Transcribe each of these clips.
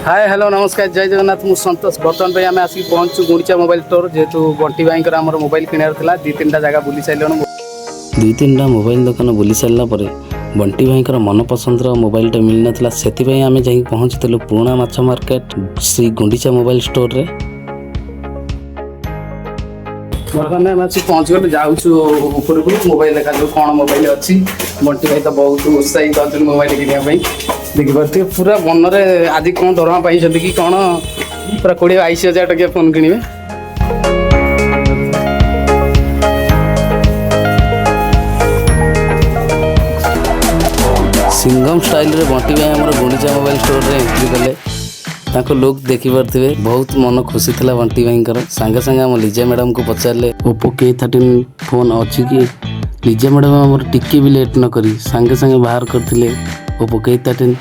Hi hello नमस्कार जय जगन्नाथ मु संतोष बर्तमान पे आम आसिक पहुँचु गुंडीचा मोबाइल स्टोर जेहेतु बंटी भाई आम मोबाइल किणार था दी तीन जगह बुली सारे दुई तीन मोबाइल दुकान बुली सारा पर बंटी भाई मनपसंद मोबाइल मिल नाला से आम जा पहुँचलु पुराणा माछ market Shri Gundicha mobile store रे। बर्तमान आम आसिक पहुँचगलु जाऊँ मोबाइल देखा कौन मोबाइल अच्छी बंटी भाई तो बहुत उत्साहित अच्छे मोबाइल किनाई देखिए पूरा मन में आज कौन दरमा पाई कि कौन पूरा 20-22 हज़ार टकिया फोन किणवे सिंगम स्टाइल रे बंटी भाई आम गुंडीचा मोबाइल स्टोर रे एंट्री कले लुक देखी पारे बहुत मन खुशी था बंटी भाई सांगे सांगे आम लिजा मैडम को पचारे ओप्पो K13 फोन अच्छी कि लिजा मैडम आम टिके भी लेट न करी सांगे सांगे बाहर करते ओप्पो K13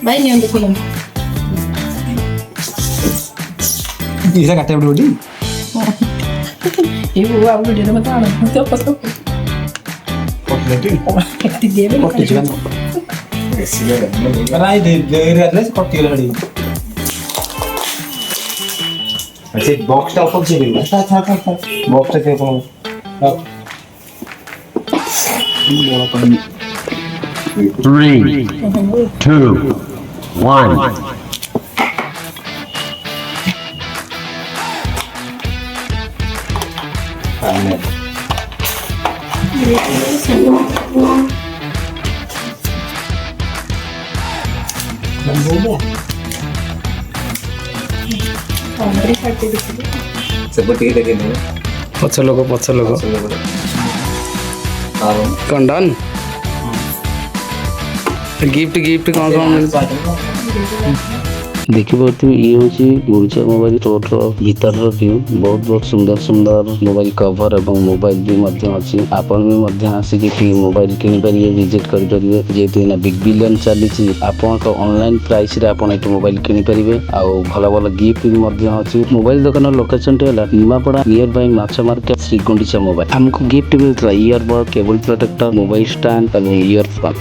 भाई नहीं देखो इसे काटे बड़ी ये वो आप वीडियो में बता रहा हूं तो पसंद कटी दे में कटी राई दे रहले कटी लड़ी ऐसे बॉक्स टा ऊपर से भी था बॉक्स टा के ऊपर 3, 2, 1. सेपटी के देखे पछ लोग कौन डन गिफ्ट गिफ्ट कौन कौन देखिए ये हूँ गुंडीचा मोबाइल स्टोर भीतर व्यू बहुत सुंदर सुंदर मोबाइल कवर एवं मोबाइल भी अच्छी आपन भी आसिक मोबाइल किनीपारे विजिट करेंगे जेहेतु बिग बिलियन चली आप ऑनलाइन प्राइस रे आपन ये मोबाइल किनीपारे आउ भल भल गिफ्ट भी अच्छी मोबाइल दुकान लोकेशन टे निमापड़ा नियर बाय माछ मार्केट श्री गुंडीचा मोबाइल आमको गिफ्ट मिलता earbud cable protector mobile stand और ईयरफोन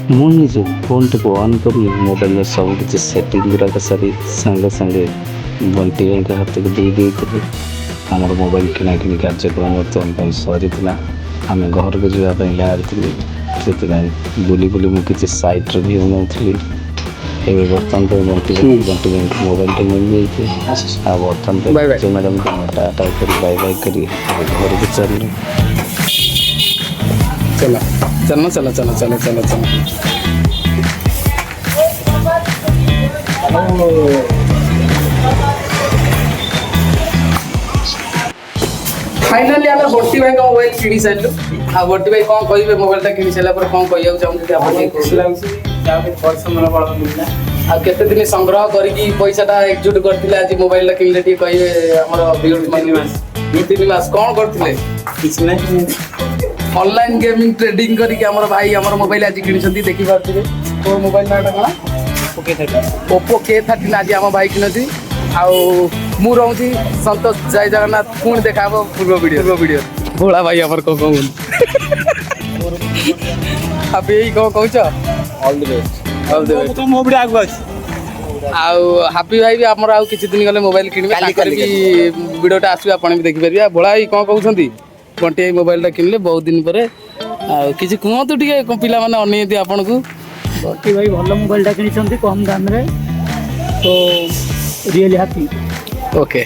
मुझे फोन टे ऑन कर मोबाइल में सब किसी सेटिंग गुराक सारी सांगे सांगे बंटी भाई का हाथ को दे देते आम मोबाइल किना कि कार्यक्रम बर्तमान सरी आम घर को जावाई बाहरी से बुली बुली मुझे सैट्रे भी नौली बर्तमान बंटी भाई मोबाइल टे मिल जाए बर्तमान मैडम टाटा कर बाय बाय कर घर को चल चलना चला चला चला चला चला फाइनली आम बंटी भाई मोबाइल किणी सारू आ बंटी भाई कौन कहे मोबाइल टा किणी सारा कौन कह चाहूँ खुशी लगे आ केते दिन संग्रह करके पैसा एकजुट करते आज मोबाइल टा किणले कहे आम 2-3 मास कौन करते ऑनलाइन गेमिंग ट्रेडिंग करके हमर भाई हमर मोबाइल आज किनिसंती देखि पारथिबे तो मोबाइल नाटा कोन ओप्पो K13 आज हम भाई किनती आ मु रहउची संतोष जय जगन्नाथ पुणी देखाबो पूर्व वीडियो भोला भाई हमर को कहू अब यही को कहूछ ऑल द बेस्ट तो मोबाइल आगु अछि आउ हैप्पी भाई भी हमर आउ किछि दिन गले मोबाइल किनबे काली वीडियोटा आसु आपण भी देखि परिबा भोला भाई को कहउछंती बंटी मोबाइल किनले बहुत दिन पर किसी कहतु टे पिला माने अनैती आपन को बंटी भाई भल मोबाइल किनी कम दाम रे तो रियली हैप्पी ओके।